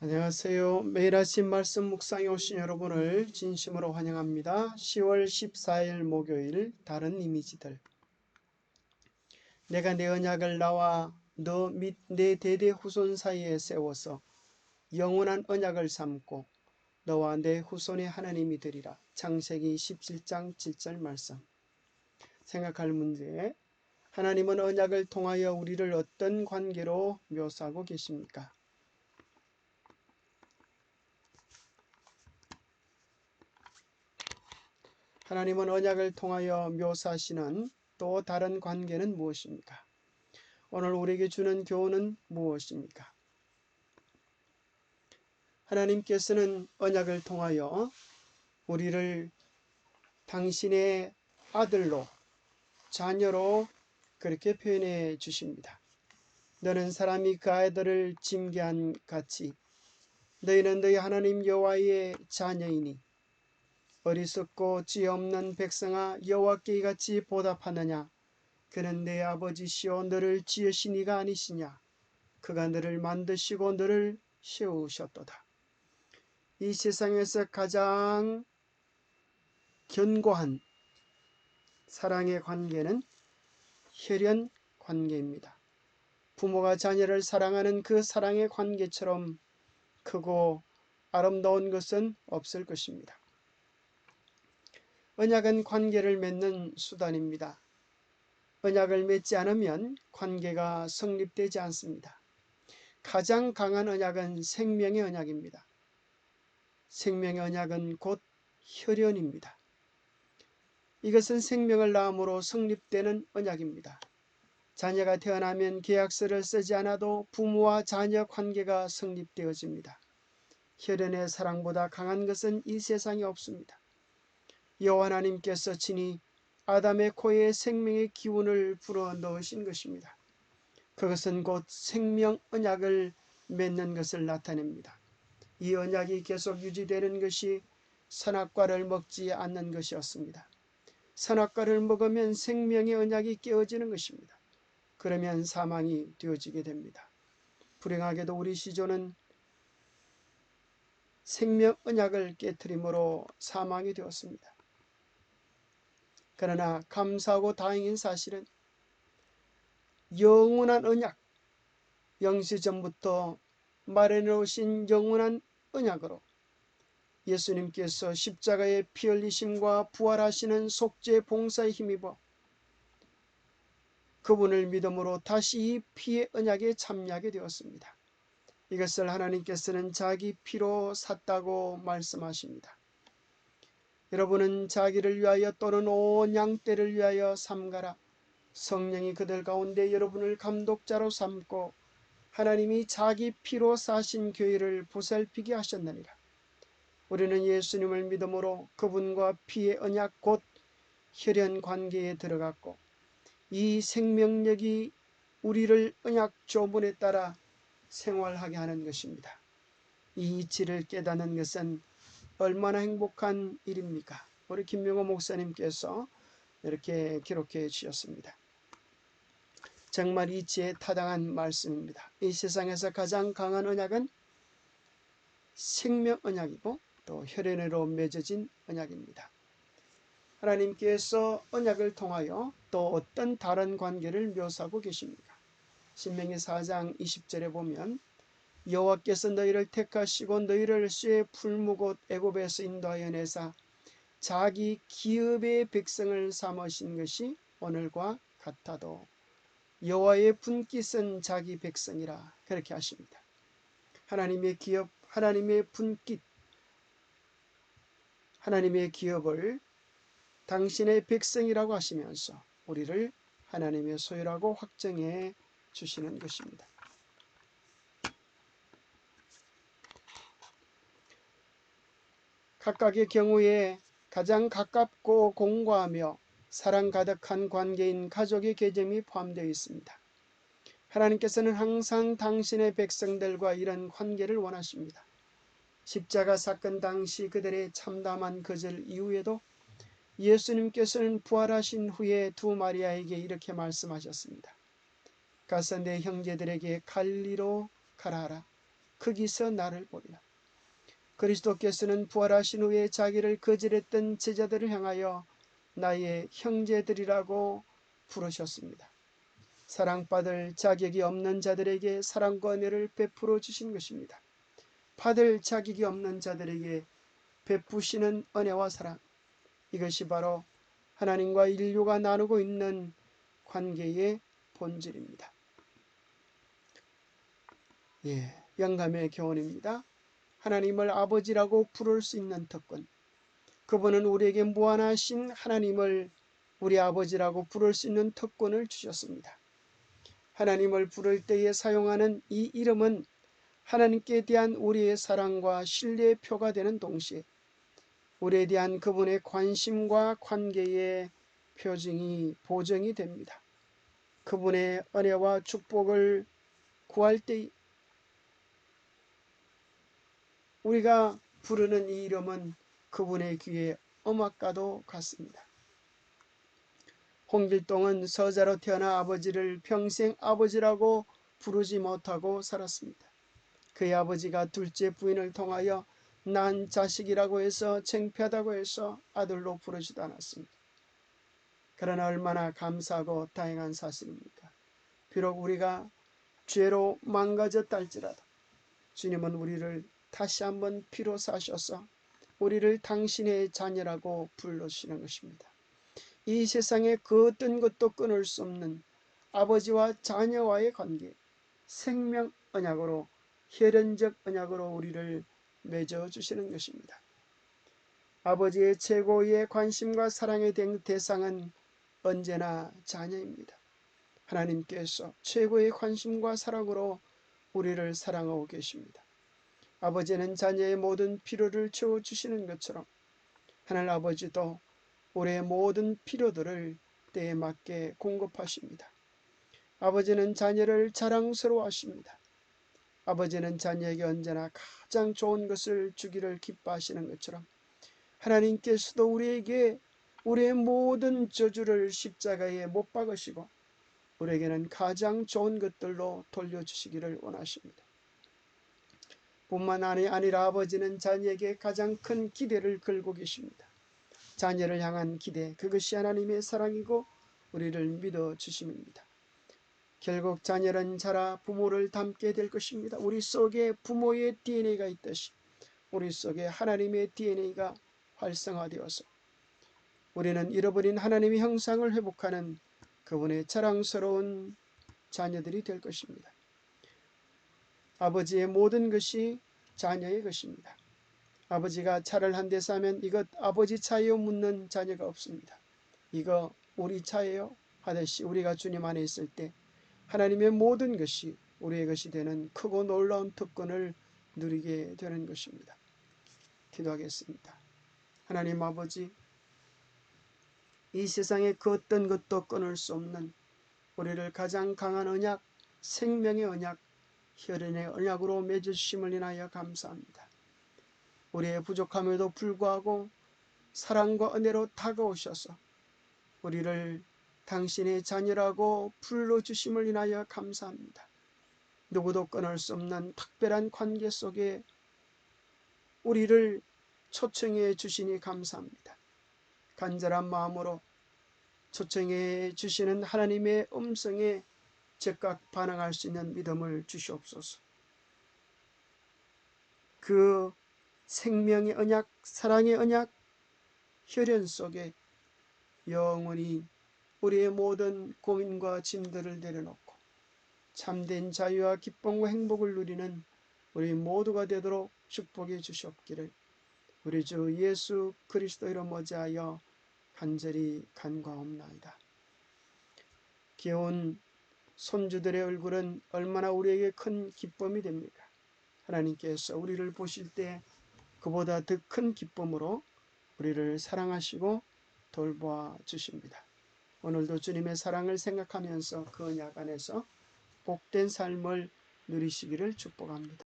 안녕하세요. 매일 아침 말씀 묵상에 오신 여러분을 진심으로 환영합니다. 10월 14일 목요일 다른 이미지들. 내가 내 언약을 나와 너 및 내 대대 후손 사이에 세워서 영원한 언약을 삼고 너와 내 후손의 하나님이 되리라. 창세기 17장 7절 말씀. 생각할 문제. 하나님은 언약을 통하여 우리를 어떤 관계로 묘사하고 계십니까? 하나님은 언약을 통하여 묘사하시는 또 다른 관계는 무엇입니까? 오늘 우리에게 주는 교훈은 무엇입니까? 하나님께서는 언약을 통하여 우리를 당신의 아들로, 자녀로 그렇게 표현해 주십니다. 너는 사람이 그 아들을 징계한 같이 너희는 너희 하나님 여호와의 자녀이니 어리석고 지혜 없는 백성아 여호와께 이같이 보답하느냐? 그는 내 아버지시오 너를 지으신 이가 아니시냐? 그가 너를 만드시고 너를 세우셨도다. 이 세상에서 가장 견고한 사랑의 관계는 혈연 관계입니다. 부모가 자녀를 사랑하는 그 사랑의 관계처럼 크고 아름다운 것은 없을 것입니다. 언약은 관계를 맺는 수단입니다. 언약을 맺지 않으면 관계가 성립되지 않습니다. 가장 강한 언약은 생명의 언약입니다. 생명의 언약은 곧 혈연입니다. 이것은 생명을 낳음으로 성립되는 언약입니다. 자녀가 태어나면 계약서를 쓰지 않아도 부모와 자녀 관계가 성립되어집니다. 혈연의 사랑보다 강한 것은 이 세상에 없습니다. 여호와 하나님께서 친히 아담의 코에 생명의 기운을 불어넣으신 것입니다. 그것은 곧 생명 언약을 맺는 것을 나타냅니다. 이 언약이 계속 유지되는 것이 선악과를 먹지 않는 것이었습니다. 선악과를 먹으면 생명의 언약이 깨어지는 것입니다. 그러면 사망이 되어지게 됩니다. 불행하게도 우리 시조는 생명 언약을 깨트림으로 사망이 되었습니다. 그러나 감사하고 다행인 사실은 영원한 언약, 영세전부터 마련해 놓으신 영원한 언약으로 예수님께서 십자가의 피 흘리심과 부활하시는 속죄 봉사에 힘입어 그분을 믿음으로 다시 이 피의 언약에 참여하게 되었습니다. 이것을 하나님께서는 자기 피로 샀다고 말씀하십니다. 여러분은 자기를 위하여 또는 온 양떼를 위하여 삼가라. 성령이 그들 가운데 여러분을 감독자로 삼고 하나님이 자기 피로 사신 교회를 보살피게 하셨느니라. 우리는 예수님을 믿음으로 그분과 피의 언약 곧 혈연 관계에 들어갔고 이 생명력이 우리를 언약 조문에 따라 생활하게 하는 것입니다. 이 이치를 깨닫는 것은 얼마나 행복한 일입니까? 우리 김명호 목사님께서 이렇게 기록해 주셨습니다. 정말 이치에 타당한 말씀입니다. 이 세상에서 가장 강한 언약은 생명 언약이고 또 혈연으로 맺어진 언약입니다. 하나님께서 언약을 통하여 또 어떤 다른 관계를 묘사하고 계십니까? 신명기 4장 20절에 보면 여호와께서 너희를 택하시고 너희를 쇠 풀무곳 애굽에서 인도하여 내사 자기 기업의 백성을 삼으신 것이 오늘과 같아도 여호와의 분깃은 자기 백성이라 그렇게 하십니다. 하나님의 기업, 하나님의 분깃, 하나님의 기업을 당신의 백성이라고 하시면서 우리를 하나님의 소유라고 확정해 주시는 것입니다. 각각의 경우에 가장 가깝고 공고하며 사랑 가득한 관계인 가족의 개념이 포함되어 있습니다. 하나님께서는 항상 당신의 백성들과 이런 관계를 원하십니다. 십자가 사건 당시 그들의 참담한 거절 이후에도 예수님께서는 부활하신 후에 두 마리아에게 이렇게 말씀하셨습니다. 가서 내 형제들에게 갈리로 가라 하라. 거기서 나를 보리라. 그리스도께서는 부활하신 후에 자기를 거절했던 제자들을 향하여 나의 형제들이라고 부르셨습니다. 사랑받을 자격이 없는 자들에게 사랑과 은혜를 베풀어 주신 것입니다. 받을 자격이 없는 자들에게 베푸시는 은혜와 사랑, 이것이 바로 하나님과 인류가 나누고 있는 관계의 본질입니다. 영감의 교훈입니다. 하나님을 아버지라고 부를 수 있는 특권, 그분은 우리에게 무한하신 하나님을 우리 아버지라고 부를 수 있는 특권을 주셨습니다. 하나님을 부를 때에 사용하는 이 이름은 하나님께 대한 우리의 사랑과 신뢰의 표가 되는 동시에 우리에 대한 그분의 관심과 관계의 보증이 됩니다. 그분의 은혜와 축복을 구할 때 우리가 부르는 이 이름은 그분의 귀에 음악과도 같습니다. 홍길동은 서자로 태어나 아버지를 평생 아버지라고 부르지 못하고 살았습니다. 그의 아버지가 둘째 부인을 통하여 난 자식이라고 해서 창피하다고 해서 아들로 부르지도 않았습니다. 그러나 얼마나 감사하고 다행한 사실입니까? 비록 우리가 죄로 망가졌다 할지라도 주님은 우리를 다시 한번 피로 사셔서 우리를 당신의 자녀라고 불러주시는 것입니다. 이 세상에 그 어떤 것도 끊을 수 없는 아버지와 자녀와의 관계, 생명 언약으로, 혈연적 언약으로 우리를 맺어주시는 것입니다. 아버지의 최고의 관심과 사랑의 대상은 언제나 자녀입니다. 하나님께서 최고의 관심과 사랑으로 우리를 사랑하고 계십니다. 아버지는 자녀의 모든 필요를 채워주시는 것처럼 하늘 아버지도 우리의 모든 필요들을 때에 맞게 공급하십니다. 아버지는 자녀를 자랑스러워하십니다. 아버지는 자녀에게 언제나 가장 좋은 것을 주기를 기뻐하시는 것처럼 하나님께서도 우리에게 우리의 모든 저주를 십자가에 못 박으시고 우리에게는 가장 좋은 것들로 돌려주시기를 원하십니다. 뿐만 아니라 아버지는 자녀에게 가장 큰 기대를 걸고 계십니다. 자녀를 향한 기대, 그것이 하나님의 사랑이고 우리를 믿어주심입니다. 결국 자녀는 자라 부모를 닮게 될 것입니다. 우리 속에 부모의 DNA가 있듯이 우리 속에 하나님의 DNA가 활성화되어서 우리는 잃어버린 하나님의 형상을 회복하는 그분의 자랑스러운 자녀들이 될 것입니다. 아버지의 모든 것이 자녀의 것입니다. 아버지가 차를 한 대 사면 이것 아버지 차예요? 묻는 자녀가 없습니다. 이거 우리 차예요? 하듯이 우리가 주님 안에 있을 때 하나님의 모든 것이 우리의 것이 되는 크고 놀라운 특권을 누리게 되는 것입니다. 기도하겠습니다. 하나님 아버지, 이 세상에 그 어떤 것도 끊을 수 없는 우리를 가장 강한 언약, 생명의 언약, 혈연의 언약으로 맺어주심을 인하여 감사합니다. 우리의 부족함에도 불구하고 사랑과 은혜로 다가오셔서 우리를 당신의 자녀라고 불러주심을 인하여 감사합니다. 누구도 끊을 수 없는 특별한 관계 속에 우리를 초청해 주시니 감사합니다. 간절한 마음으로 초청해 주시는 하나님의 음성에 즉각 반응할 수 있는 믿음을 주시옵소서. 그 생명의 언약, 사랑의 언약, 혈연 속에 영원히 우리의 모든 고민과 짐들을 내려놓고 참된 자유와 기쁨과 행복을 누리는 우리 모두가 되도록 축복해 주시옵기를 우리 주 예수 그리스도 이름 어지하여 간절히 간구하옵나이다. 귀여운 손주들의 얼굴은 얼마나 우리에게 큰 기쁨이 됩니까? 하나님께서 우리를 보실 때 그보다 더 큰 기쁨으로 우리를 사랑하시고 돌보아 주십니다. 오늘도 주님의 사랑을 생각하면서 그 언약 안에서 복된 삶을 누리시기를 축복합니다.